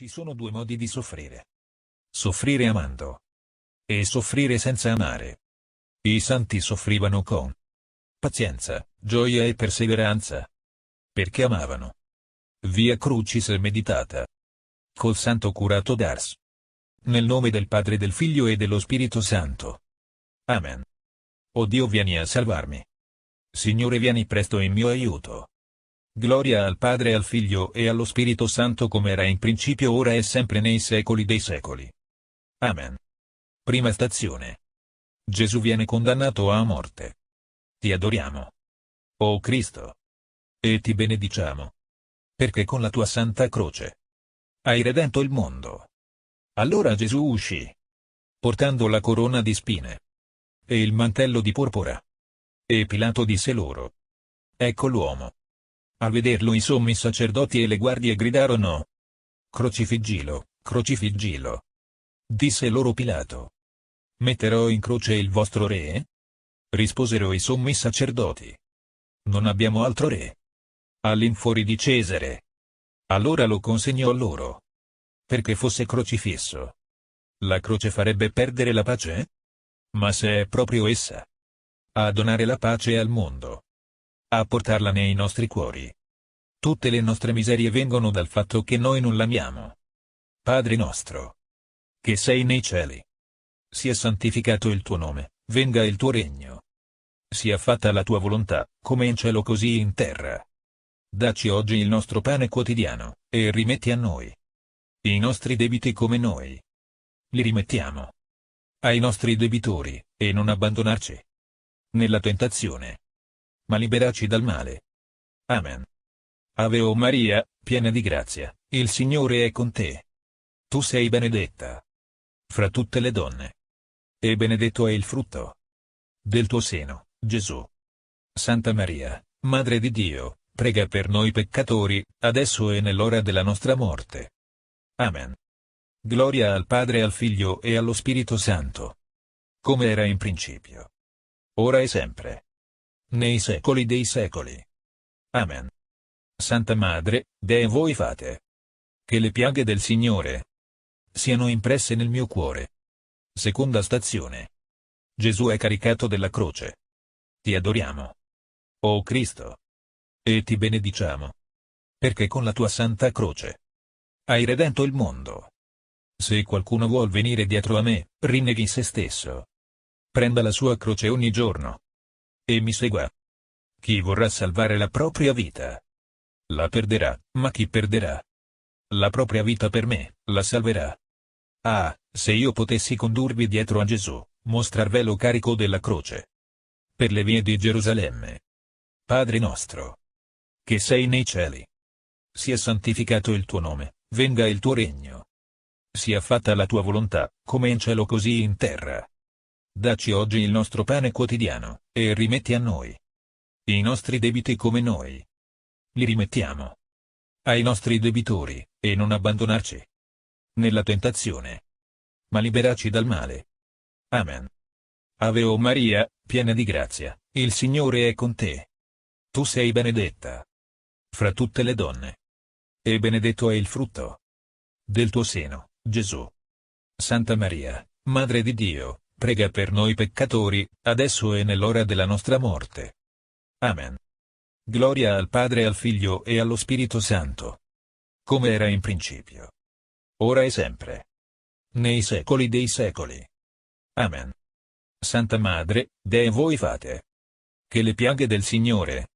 Ci sono due modi di soffrire. Soffrire amando. E soffrire senza amare. I santi soffrivano con pazienza, gioia e perseveranza. Perché amavano. Via Crucis meditata. Col santo curato d'Ars. Nel nome del Padre, del Figlio e dello Spirito Santo. Amen. O Dio, vieni a salvarmi. Signore, vieni presto in mio aiuto. Gloria al Padre, al Figlio e allo Spirito Santo, come era in principio, ora e sempre, nei secoli dei secoli. Amen. Prima stazione. Gesù viene condannato a morte. Ti adoriamo, o Cristo. E ti benediciamo. Perché con la tua santa croce hai redento il mondo. Allora Gesù uscì, portando la corona di spine e il mantello di porpora. E Pilato disse loro: Ecco l'uomo. A vederlo i sommi sacerdoti e le guardie gridarono: Crocifiggilo, crocifiggilo. Disse loro Pilato: Metterò in croce il vostro re? Risposero i sommi sacerdoti: Non abbiamo altro re all'infuori di Cesare. Allora lo consegnò loro, perché fosse crocifisso. La croce farebbe perdere la pace? Ma se è proprio essa a donare la pace al mondo, a portarla nei nostri cuori. Tutte le nostre miserie vengono dal fatto che noi non l'amiamo. Padre nostro, che sei nei cieli, sia santificato il tuo nome, venga il tuo regno. Sia fatta la tua volontà, come in cielo così in terra. Dacci oggi il nostro pane quotidiano, e rimetti a noi i nostri debiti come noi li rimettiamo ai nostri debitori, e non abbandonarci nella tentazione, ma liberaci dal male. Amen. Ave o Maria, piena di grazia, il Signore è con te. Tu sei benedetta fra tutte le donne, e benedetto è il frutto del tuo seno, Gesù. Santa Maria, Madre di Dio, prega per noi peccatori, adesso e nell'ora della nostra morte. Amen. Gloria al Padre, al Figlio e allo Spirito Santo. Come era in principio, ora e sempre, nei secoli dei secoli. Amen. Santa Madre, Dei, voi fate che le piaghe del Signore siano impresse nel mio cuore. Seconda stazione. Gesù è caricato della croce. Ti adoriamo, o Cristo. E ti benediciamo. Perché con la tua santa croce hai redento il mondo. Se qualcuno vuol venire dietro a me, rinneghi se stesso. Prenda la sua croce ogni giorno e mi segua. Chi vorrà salvare la propria vita la perderà, ma chi perderà la propria vita per me, la salverà. Ah, se io potessi condurvi dietro a Gesù, mostrarvelo carico della croce per le vie di Gerusalemme. Padre nostro, che sei nei cieli, sia santificato il tuo nome, venga il tuo regno. Sia fatta la tua volontà, come in cielo così in terra. Dacci oggi il nostro pane quotidiano, e rimetti a noi i nostri debiti come noi li rimettiamo ai nostri debitori, e non abbandonarci nella tentazione, ma liberaci dal male. Amen. Ave o Maria, piena di grazia, il Signore è con te. Tu sei benedetta fra tutte le donne, e benedetto è il frutto del tuo seno, Gesù. Santa Maria, Madre di Dio, prega per noi peccatori, adesso e nell'ora della nostra morte. Amen. Gloria al Padre, al Figlio e allo Spirito Santo. Come era in principio, ora e sempre, nei secoli dei secoli. Amen. Santa Madre, Dei, voi fate che le piaghe del Signore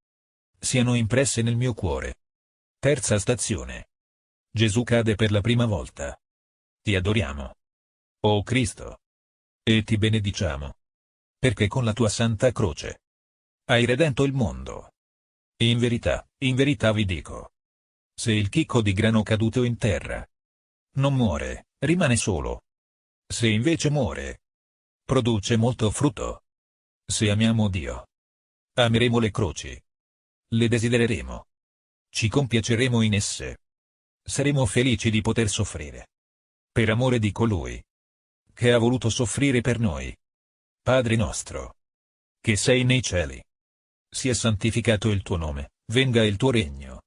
siano impresse nel mio cuore. Terza stazione. Gesù cade per la prima volta. Ti adoriamo, o Cristo. E ti benediciamo. Perché con la tua santa croce hai redento il mondo. In verità vi dico, se il chicco di grano caduto in terra non muore, rimane solo. Se invece muore, produce molto frutto. Se amiamo Dio, ameremo le croci. Le desidereremo. Ci compiaceremo in esse. Saremo felici di poter soffrire per amore di colui che ha voluto soffrire per noi. Padre nostro, che sei nei cieli, sia santificato il tuo nome, venga il tuo regno.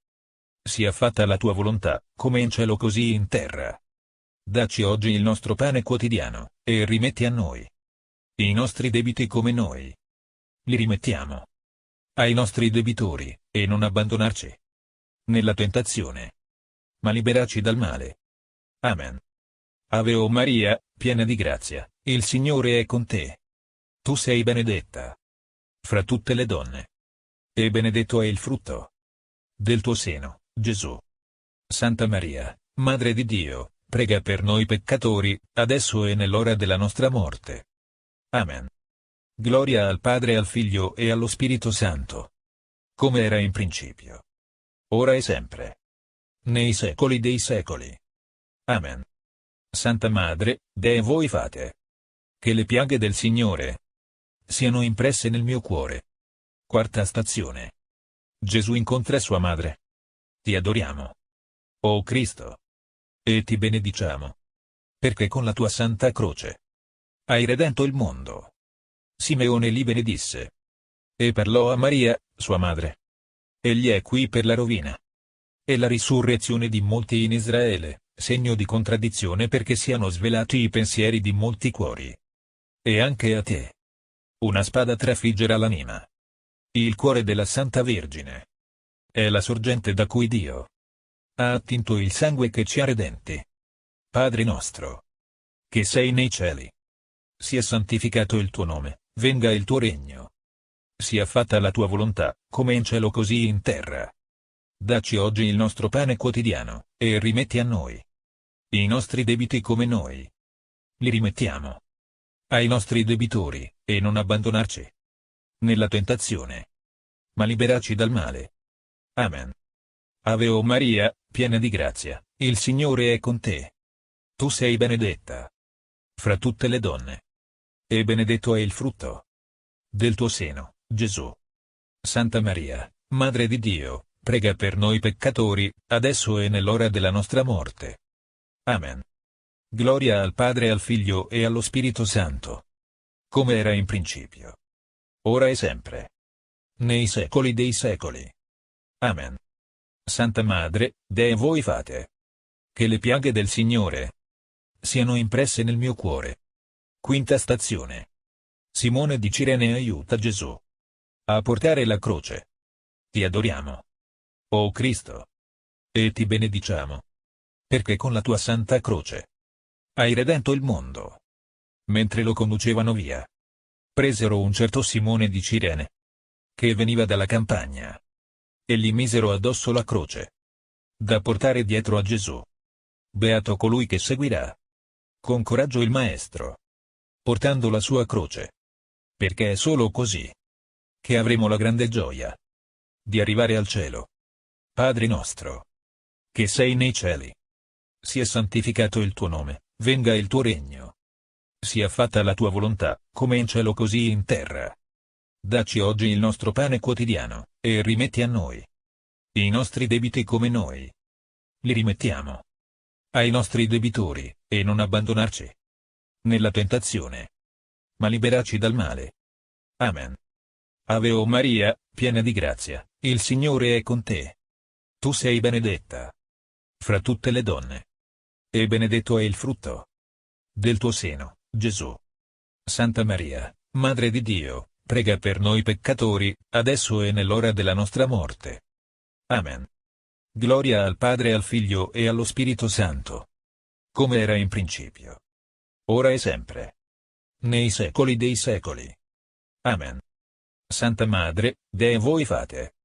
sia fatta la tua volontà, come in cielo così in terra. Dacci oggi il nostro pane quotidiano, e rimetti a noi i nostri debiti come noi li rimettiamo ai nostri debitori, e non abbandonarci nella tentazione, ma liberaci dal male. Amen. Ave o Maria, piena di grazia, il Signore è con te. Tu sei benedetta fra tutte le donne, e benedetto è il frutto del tuo seno, Gesù. Santa Maria, Madre di Dio, prega per noi peccatori, adesso e nell'ora della nostra morte. Amen. Gloria al Padre, al Figlio e allo Spirito Santo, come era in principio, ora e sempre, nei secoli dei secoli. Amen. Santa Madre, Dei voi fate che le piaghe del Signore siano impresse nel mio cuore. Quarta stazione. Gesù incontra sua madre. Ti adoriamo, o Cristo, e ti benediciamo, perché con la tua santa croce hai redento il mondo. Simeone li benedisse e parlò a Maria, sua madre. Egli è qui per la rovina e la risurrezione di molti in Israele, segno di contraddizione, perché siano svelati i pensieri di molti cuori. E anche a te una spada trafiggerà l'anima. Il cuore della Santa Vergine è la sorgente da cui Dio ha attinto il sangue che ci ha redenti. Padre nostro, che sei nei cieli, sia santificato il tuo nome, venga il tuo regno. Sia fatta la tua volontà, come in cielo così in terra. Dacci oggi il nostro pane quotidiano, e rimetti a noi i nostri debiti come noi li rimettiamo ai nostri debitori, e non abbandonarci nella tentazione, ma liberaci dal male. Amen. Ave o Maria, piena di grazia, il Signore è con te. Tu sei benedetta fra tutte le donne, e benedetto è il frutto del tuo seno, Gesù. Santa Maria, Madre di Dio, prega per noi peccatori, adesso e nell'ora della nostra morte. Amen. Gloria al Padre, al Figlio e allo Spirito Santo, come era in principio, ora e sempre, nei secoli dei secoli. Amen. Santa Madre, Dei voi fate che le piaghe del Signore siano impresse nel mio cuore. Quinta stazione. Simone di Cirene aiuta Gesù a portare la croce. Ti adoriamo, o Cristo, e ti benediciamo, perché con la tua santa croce hai redento il mondo. Mentre lo conducevano via, presero un certo Simone di Cirene, che veniva dalla campagna, e gli misero addosso la croce da portare dietro a Gesù. Beato colui che seguirà con coraggio il Maestro, portando la sua croce, perché è solo così che avremo la grande gioia di arrivare al cielo. Padre nostro, che sei nei cieli, sia santificato il tuo nome, venga il tuo regno. Sia fatta la tua volontà, come in cielo così in terra. Dacci oggi il nostro pane quotidiano, e rimetti a noi i nostri debiti come noi li rimettiamo ai nostri debitori, e non abbandonarci nella tentazione, ma liberaci dal male. Amen. Ave o Maria, piena di grazia, il Signore è con te. Tu sei benedetta fra tutte le donne, e benedetto è il frutto del tuo seno, Gesù. Santa Maria, Madre di Dio, prega per noi peccatori, adesso e nell'ora della nostra morte. Amen. Gloria al Padre, al Figlio e allo Spirito Santo, come era in principio, ora e sempre, nei secoli dei secoli. Amen. Santa Madre, Dei voi fate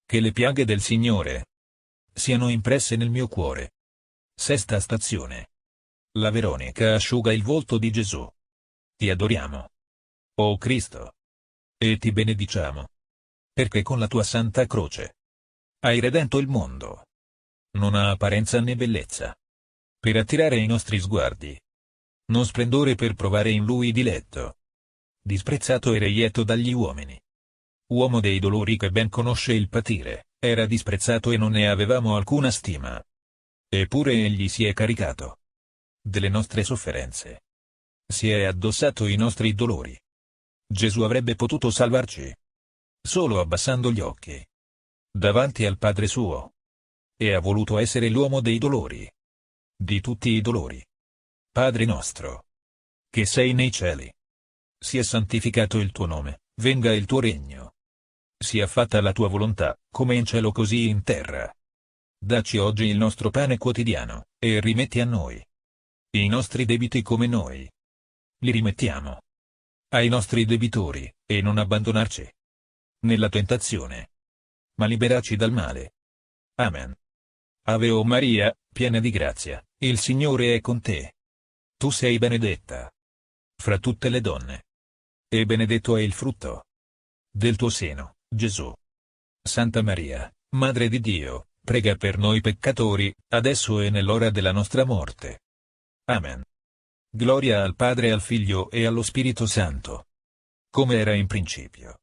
che le piaghe del Signore siano impresse nel mio cuore. Sesta stazione. La Veronica asciuga il volto di Gesù. Ti adoriamo, o Cristo, e ti benediciamo, perché con la tua santa croce hai redento il mondo. Non ha apparenza né bellezza per attirare i nostri sguardi, non splendore per provare in lui diletto. Disprezzato e reietto dagli uomini, uomo dei dolori che ben conosce il patire, era disprezzato e non ne avevamo alcuna stima. Eppure egli si è caricato delle nostre sofferenze. Si è addossato i nostri dolori. Gesù avrebbe potuto salvarci solo abbassando gli occhi davanti al Padre suo. e ha voluto essere l'uomo dei dolori. Di tutti i dolori. Padre nostro, che sei nei cieli, sia santificato il tuo nome, venga il tuo regno. Sia fatta la tua volontà, come in cielo così in terra. Dacci oggi il nostro pane quotidiano, e rimetti a noi i nostri debiti come noi li rimettiamo ai nostri debitori, e non abbandonarci nella tentazione, ma liberaci dal male. Amen. Ave o Maria, piena di grazia, il Signore è con te. Tu sei benedetta fra tutte le donne, e benedetto è il frutto del tuo seno, Gesù. Santa Maria, Madre di Dio, prega per noi peccatori, adesso e nell'ora della nostra morte. Amen. Gloria al Padre, al Figlio e allo Spirito Santo, come era in principio,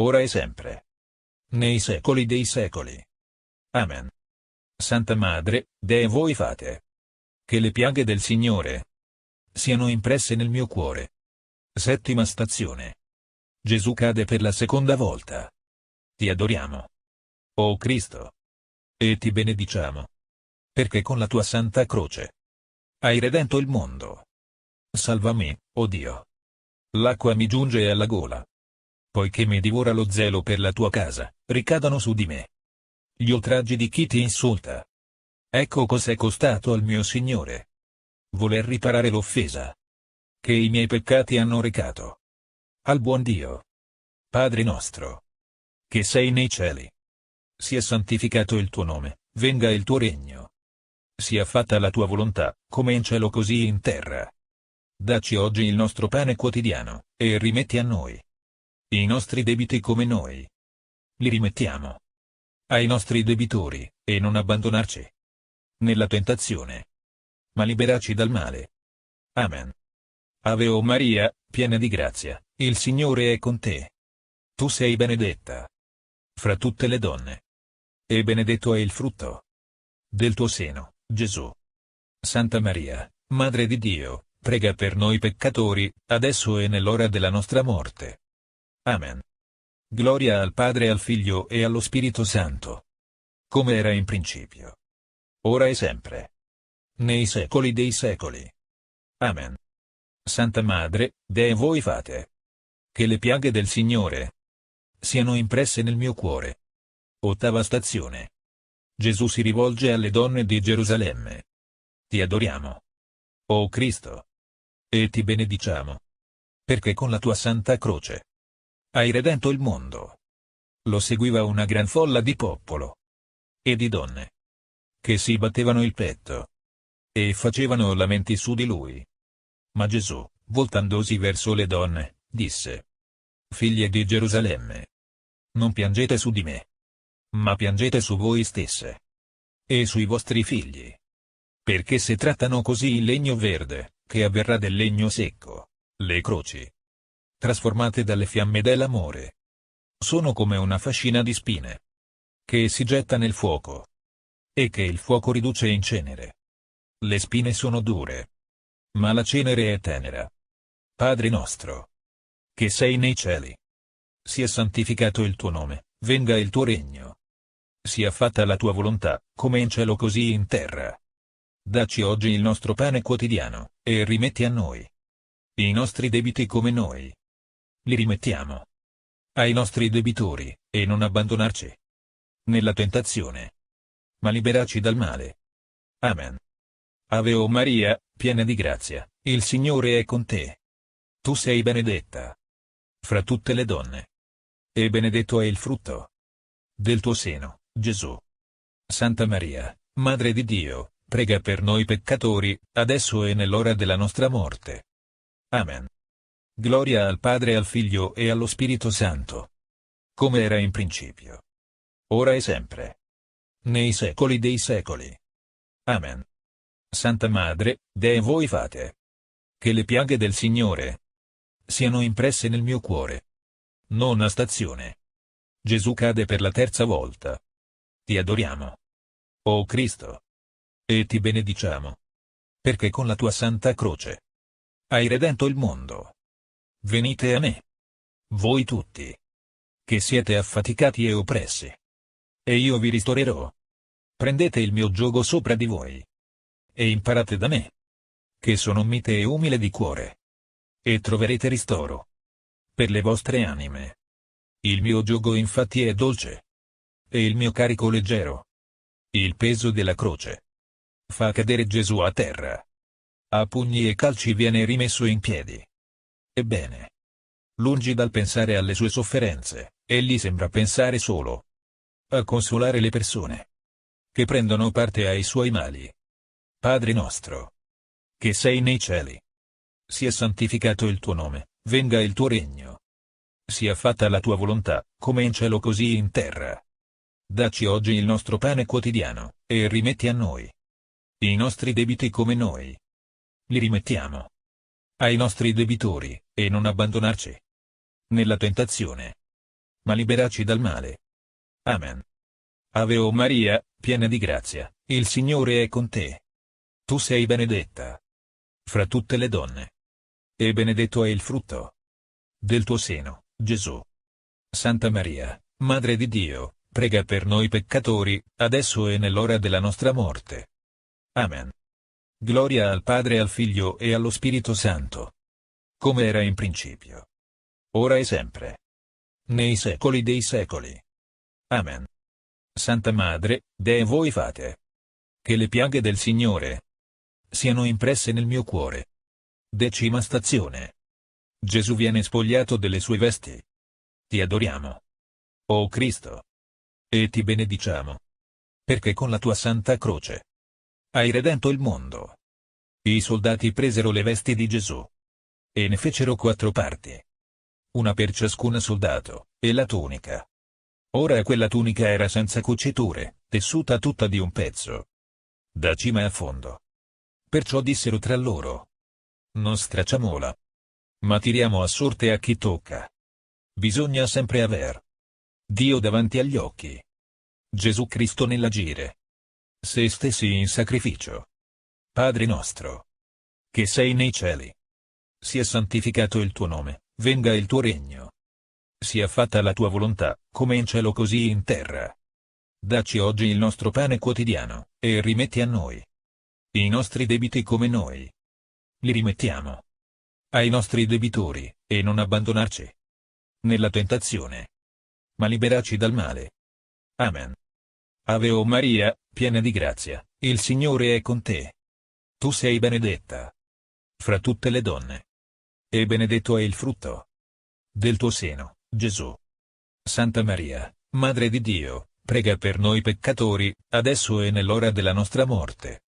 ora e sempre, nei secoli dei secoli. Amen. Santa Madre, Dei voi fate che le piaghe del Signore siano impresse nel mio cuore. Settima stazione. Gesù cade per la seconda volta. Ti adoriamo, o Cristo, e ti benediciamo, perché con la tua santa croce hai redento il mondo. Salvami, o Dio. L'acqua mi giunge alla gola. Poiché mi divora lo zelo per la tua casa, ricadano su di me gli oltraggi di chi ti insulta. Ecco cos'è costato al mio Signore voler riparare l'offesa che i miei peccati hanno recato al buon Dio. Padre nostro, che sei nei cieli, sia santificato il tuo nome, venga il tuo regno. Sia fatta la tua volontà, come in cielo così in terra. Dacci oggi il nostro pane quotidiano, e rimetti a noi i nostri debiti come noi li rimettiamo ai nostri debitori, e non abbandonarci nella tentazione, ma liberaci dal male. Amen. Ave o Maria, piena di grazia, il Signore è con te. Tu sei benedetta fra tutte le donne, e benedetto è il frutto del tuo seno, Gesù. Santa Maria, Madre di Dio, prega per noi peccatori, adesso e nell'ora della nostra morte. Amen. Gloria al Padre, al Figlio e allo Spirito Santo, come era in principio, ora e sempre, nei secoli dei secoli. Amen. Santa Madre, Dei voi fate che le piaghe del Signore siano impresse nel mio cuore. Ottava stazione. Gesù si rivolge alle donne di Gerusalemme. Ti adoriamo, o Cristo, e ti benediciamo, perché con la tua santa croce hai redento il mondo. Lo seguiva una gran folla di popolo e di donne che si battevano il petto e facevano lamenti su di lui. Ma Gesù, voltandosi verso le donne, disse: Figlie di Gerusalemme, non piangete su di me, ma piangete su voi stesse e sui vostri figli. Perché se trattano così il legno verde, che avverrà del legno secco, le croci, trasformate dalle fiamme dell'amore, sono come una fascina di spine che si getta nel fuoco e che il fuoco riduce in cenere. Le spine sono dure, ma la cenere è tenera. Padre nostro, che sei nei cieli, sia santificato il tuo nome, venga il tuo regno. Sia fatta la tua volontà, come in cielo così in terra. Dacci oggi il nostro pane quotidiano, e rimetti a noi i nostri debiti come noi li rimettiamo ai nostri debitori, e non abbandonarci nella tentazione, ma liberaci dal male. Amen. Ave o Maria, piena di grazia, il Signore è con te. Tu sei benedetta fra tutte le donne, e benedetto è il frutto del tuo seno, Gesù. Santa Maria, Madre di Dio, prega per noi peccatori, adesso e nell'ora della nostra morte. Amen. Gloria al Padre, al Figlio e allo Spirito Santo, come era in principio, ora e sempre, nei secoli dei secoli. Amen. Santa Madre, Dei voi fate che le piaghe del Signore siano impresse nel mio cuore. Nona stazione. Gesù cade per la terza volta. Ti adoriamo, o Cristo, e ti benediciamo, perché con la tua santa croce hai redento il mondo. Venite a me, voi tutti, che siete affaticati e oppressi, e io vi ristorerò. Prendete il mio giogo sopra di voi. E imparate da me, che sono mite e umile di cuore. E troverete ristoro per le vostre anime. Il mio giogo infatti è dolce. E il mio carico leggero. Il peso della croce fa cadere Gesù a terra. A pugni e calci viene rimesso in piedi. Ebbene, lungi dal pensare alle sue sofferenze, egli sembra pensare solo a consolare le persone che prendono parte ai suoi mali. Padre nostro, che sei nei cieli, sia santificato il tuo nome, venga il tuo regno. Sia fatta la tua volontà, come in cielo così in terra. Dacci oggi il nostro pane quotidiano, e rimetti a noi i nostri debiti come noi li rimettiamo ai nostri debitori, e non abbandonarci nella tentazione, ma liberaci dal male. Amen. Ave o Maria, piena di grazia, il Signore è con te. Tu sei benedetta fra tutte le donne, e benedetto è il frutto del tuo seno, Gesù. Santa Maria, Madre di Dio, prega per noi peccatori, adesso e nell'ora della nostra morte. Amen. Gloria al Padre, al Figlio e allo Spirito Santo, come era in principio, ora e sempre, nei secoli dei secoli. Amen. Santa Madre, Dei voi fate che le piaghe del Signore siano impresse nel mio cuore. 10ª stazione. Gesù viene spogliato delle sue vesti. Ti adoriamo, o Cristo, e ti benediciamo, perché con la tua santa croce hai redento il mondo. I soldati presero le vesti di Gesù e ne fecero 4 parti, una per ciascun soldato, e la tunica. Ora quella tunica era senza cuciture, tessuta tutta di un pezzo, da cima a fondo. Perciò dissero tra loro: non stracciamola, ma tiriamo a sorte a chi tocca. Bisogna sempre aver Dio davanti agli occhi, Gesù Cristo nell'agire, se stessi in sacrificio. Padre nostro, che sei nei cieli, sia santificato il tuo nome, venga il tuo regno. Sia fatta la tua volontà, come in cielo così in terra. Dacci oggi il nostro pane quotidiano, e rimetti a noi i nostri debiti come noi li rimettiamo ai nostri debitori, e non abbandonarci nella tentazione, ma liberaci dal male. Amen. Ave o Maria, piena di grazia, il Signore è con te. Tu sei benedetta fra tutte le donne, e benedetto è il frutto del tuo seno, Gesù. Santa Maria, Madre di Dio, prega per noi peccatori, adesso e nell'ora della nostra morte.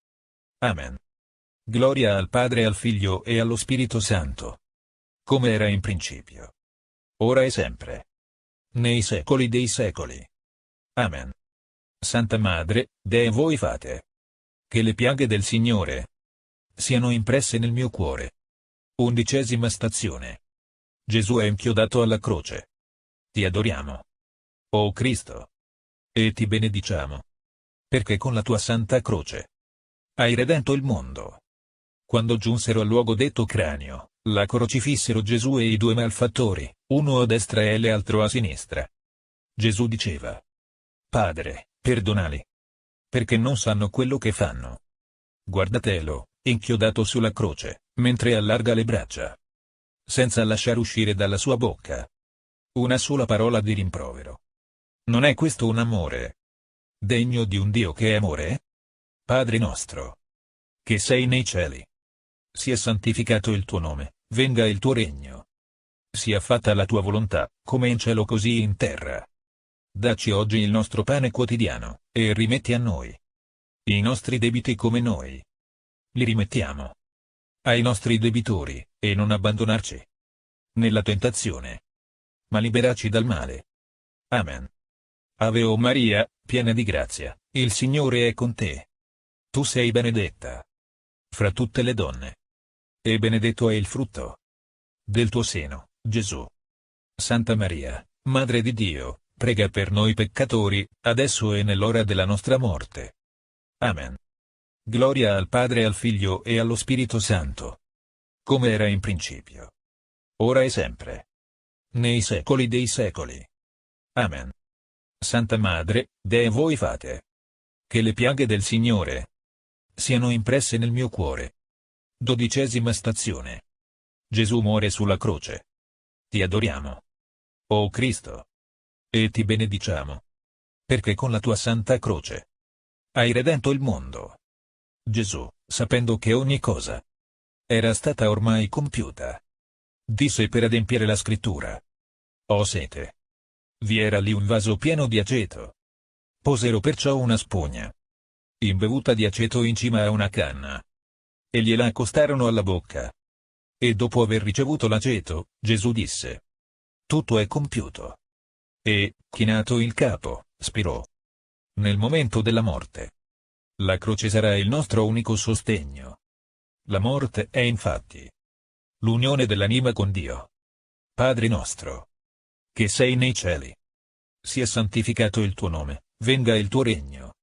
Amen. Gloria al Padre, al Figlio e allo Spirito Santo, come era in principio, ora e sempre, nei secoli dei secoli. Amen. Santa Madre, Dei voi fate che le piaghe del Signore siano impresse nel mio cuore. 11ª stazione. Gesù è inchiodato alla croce. Ti adoriamo, o Cristo, e ti benediciamo, perché con la tua santa croce hai redento il mondo. Quando giunsero al luogo detto Cranio, la crocifissero Gesù e i 2 malfattori, uno a destra e l'altro a sinistra. Gesù diceva: Padre, perdonali, perché non sanno quello che fanno. Guardatelo, inchiodato sulla croce, mentre allarga le braccia, senza lasciare uscire dalla sua bocca una sola parola di rimprovero. Non è questo un amore degno di un Dio che è amore? Padre nostro, che sei nei cieli, sia santificato il tuo nome, venga il tuo regno. Sia fatta la tua volontà, come in cielo così in terra. Dacci oggi il nostro pane quotidiano, e rimetti a noi i nostri debiti come noi li rimettiamo ai nostri debitori, e non abbandonarci nella tentazione, ma liberaci dal male. Amen. Ave o Maria, piena di grazia, il Signore è con te. Tu sei benedetta fra tutte le donne, e benedetto è il frutto del tuo seno, Gesù. Santa Maria, Madre di Dio, prega per noi peccatori, adesso e nell'ora della nostra morte. Amen. Gloria al Padre, al Figlio e allo Spirito Santo, come era in principio, ora e sempre, nei secoli dei secoli. Amen. Santa Madre, Dei voi fate Che le piaghe del Signore siano impresse nel mio cuore. 12ª stazione. Gesù muore sulla croce. Ti adoriamo, o Cristo, e ti benediciamo, perché con la tua santa croce hai redento il mondo. Gesù, sapendo che ogni cosa era stata ormai compiuta, disse per adempiere la scrittura: ho sete. Vi era lì un vaso pieno di aceto. Posero perciò una spugna imbevuta di aceto in cima a una canna, e gliela accostarono alla bocca. E dopo aver ricevuto l'aceto, Gesù disse: tutto è compiuto. E, chinato il capo, spirò. Nel momento della morte, la croce sarà il nostro unico sostegno. La morte è infatti l'unione dell'anima con Dio. Padre nostro, che sei nei cieli, sia santificato il tuo nome, venga il tuo regno.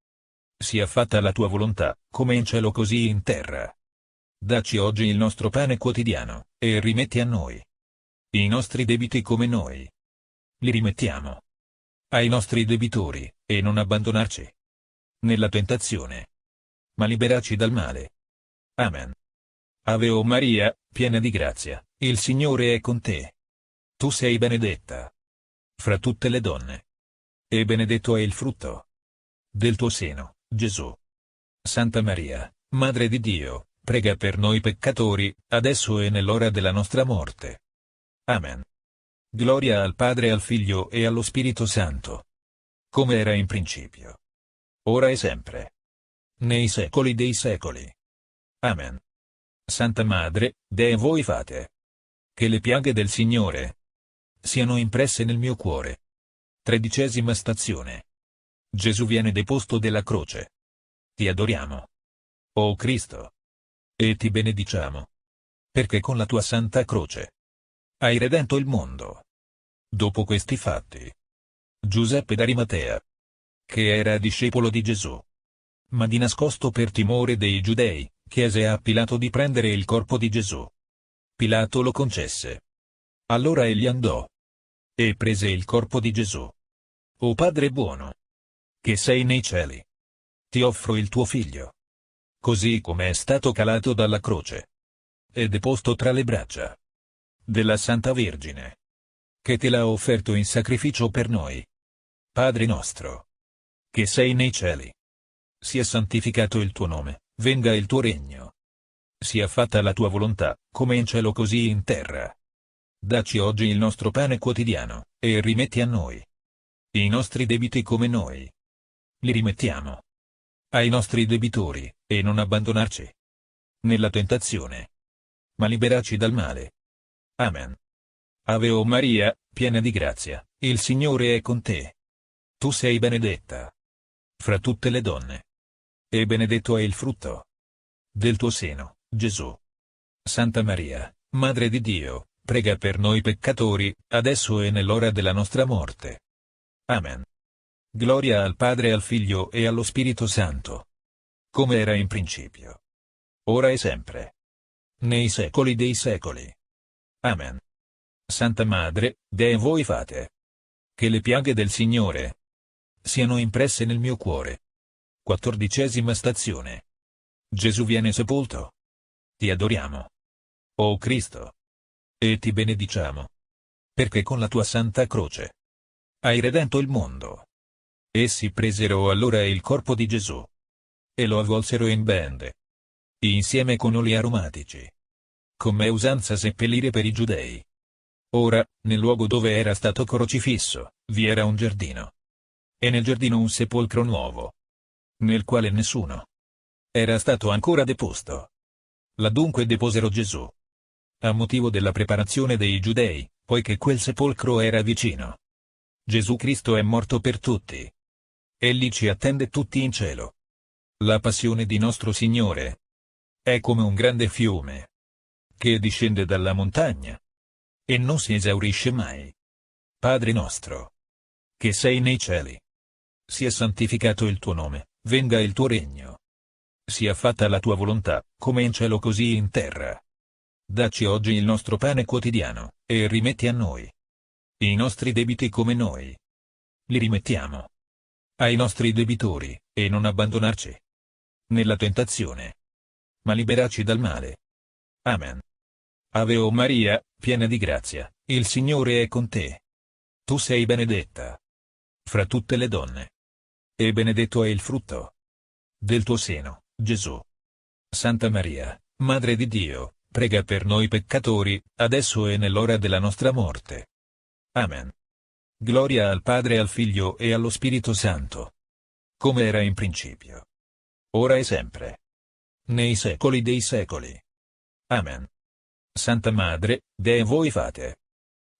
Sia fatta la tua volontà, come in cielo così in terra. Dacci oggi il nostro pane quotidiano, e rimetti a noi i nostri debiti come noi li rimettiamo ai nostri debitori, e non abbandonarci nella tentazione, ma liberaci dal male. Amen. Ave o Maria, piena di grazia, il Signore è con te. Tu sei benedetta fra tutte le donne, e benedetto è il frutto del tuo seno, Gesù. Santa Maria, Madre di Dio, prega per noi peccatori, adesso e nell'ora della nostra morte. Amen. Gloria al Padre, al Figlio e allo Spirito Santo, come era in principio, ora e sempre, nei secoli dei secoli. Amen. Santa Madre, Dei voi fate che le piaghe del Signore siano impresse nel mio cuore. 13ª stazione. Gesù viene deposto della croce. Ti adoriamo, o Cristo, e ti benediciamo, perché con la tua santa croce hai redento il mondo. Dopo questi fatti, Giuseppe d'Arimatea, che era discepolo di Gesù, ma di nascosto per timore dei giudei, chiese a Pilato di prendere il corpo di Gesù. Pilato lo concesse. Allora egli andò e prese il corpo di Gesù. O Padre buono, che sei nei cieli, ti offro il tuo figlio, così come è stato calato dalla croce e deposto tra le braccia della Santa Vergine, che te l'ha offerto in sacrificio per noi. Padre nostro, che sei nei cieli, sia santificato il tuo nome, venga il tuo regno. Sia fatta la tua volontà, come in cielo così in terra. Dacci oggi il nostro pane quotidiano, e rimetti a noi i nostri debiti come noi li rimettiamo ai nostri debitori, e non abbandonarci nella tentazione, ma liberaci dal male. Amen. Ave o Maria, piena di grazia, il Signore è con te. Tu sei benedetta fra tutte le donne, e benedetto è il frutto del tuo seno, Gesù. Santa Maria, Madre di Dio, prega per noi peccatori, adesso e nell'ora della nostra morte. Amen. Gloria al Padre, al Figlio e allo Spirito Santo, come era in principio, ora e sempre, nei secoli dei secoli. Amen. Santa Madre, Dei voi fate che le piaghe del Signore siano impresse nel mio cuore. 14ª stazione. Gesù viene sepolto. Ti adoriamo, o Cristo, e ti benediciamo, perché con la tua santa croce hai redento il mondo. Essi presero allora il corpo di Gesù e lo avvolsero in bende, insieme con oli aromatici, come è usanza seppellire per i giudei. Ora, nel luogo dove era stato crocifisso, vi era un giardino, e nel giardino un sepolcro nuovo, nel quale nessuno era stato ancora deposto. Là dunque deposero Gesù, a motivo della preparazione dei giudei, poiché quel sepolcro era vicino. Gesù Cristo è morto per tutti. Egli ci attende tutti in cielo. La passione di nostro Signore è come un grande fiume che discende dalla montagna e non si esaurisce mai. Padre nostro, che sei nei cieli, sia santificato il tuo nome, venga il tuo regno. Sia fatta la tua volontà, come in cielo così in terra. Dacci oggi il nostro pane quotidiano, e rimetti a noi i nostri debiti come noi li rimettiamo ai nostri debitori, e non abbandonarci nella tentazione, ma liberarci dal male. Amen. Ave o Maria, piena di grazia, il Signore è con te. Tu sei benedetta fra tutte le donne, e benedetto è il frutto del tuo seno, Gesù. Santa Maria, Madre di Dio, prega per noi peccatori, adesso e nell'ora della nostra morte. Amen. Gloria al Padre, al Figlio e allo Spirito Santo, come era in principio, ora e sempre, nei secoli dei secoli. Amen. Santa Madre, Dei voi fate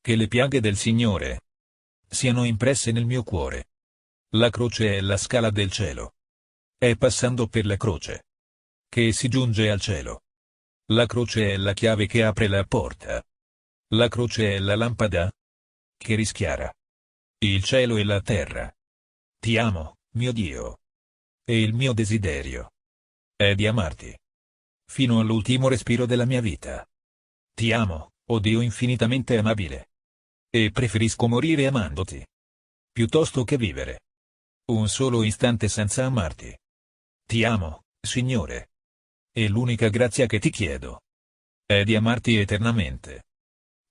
che le piaghe del Signore siano impresse nel mio cuore. La croce è la scala del cielo. È passando per la croce che si giunge al cielo. La croce è la chiave che apre la porta. La croce è la lampada che rischiara il cielo e la terra. Ti amo, mio Dio. E il mio desiderio è di amarti fino all'ultimo respiro della mia vita. Ti amo, o Dio infinitamente amabile. E preferisco morire amandoti piuttosto che vivere un solo istante senza amarti. Ti amo, Signore. E l'unica grazia che ti chiedo è di amarti eternamente.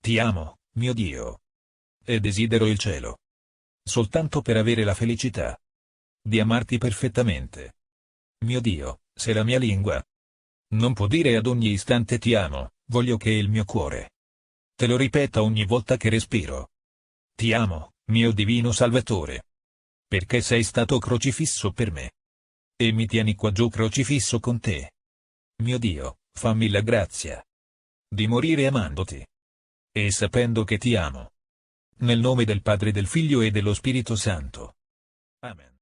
Ti amo, mio Dio. E desidero il cielo soltanto per avere la felicità di amarti perfettamente. Mio Dio, se la mia lingua non può dire ad ogni istante ti amo, voglio che il mio cuore te lo ripeta ogni volta che respiro. Ti amo, mio divino Salvatore, perché sei stato crocifisso per me. E mi tieni qua giù crocifisso con te. Mio Dio, fammi la grazia di morire amandoti e sapendo che ti amo. Nel nome del Padre, del Figlio e dello Spirito Santo. Amen.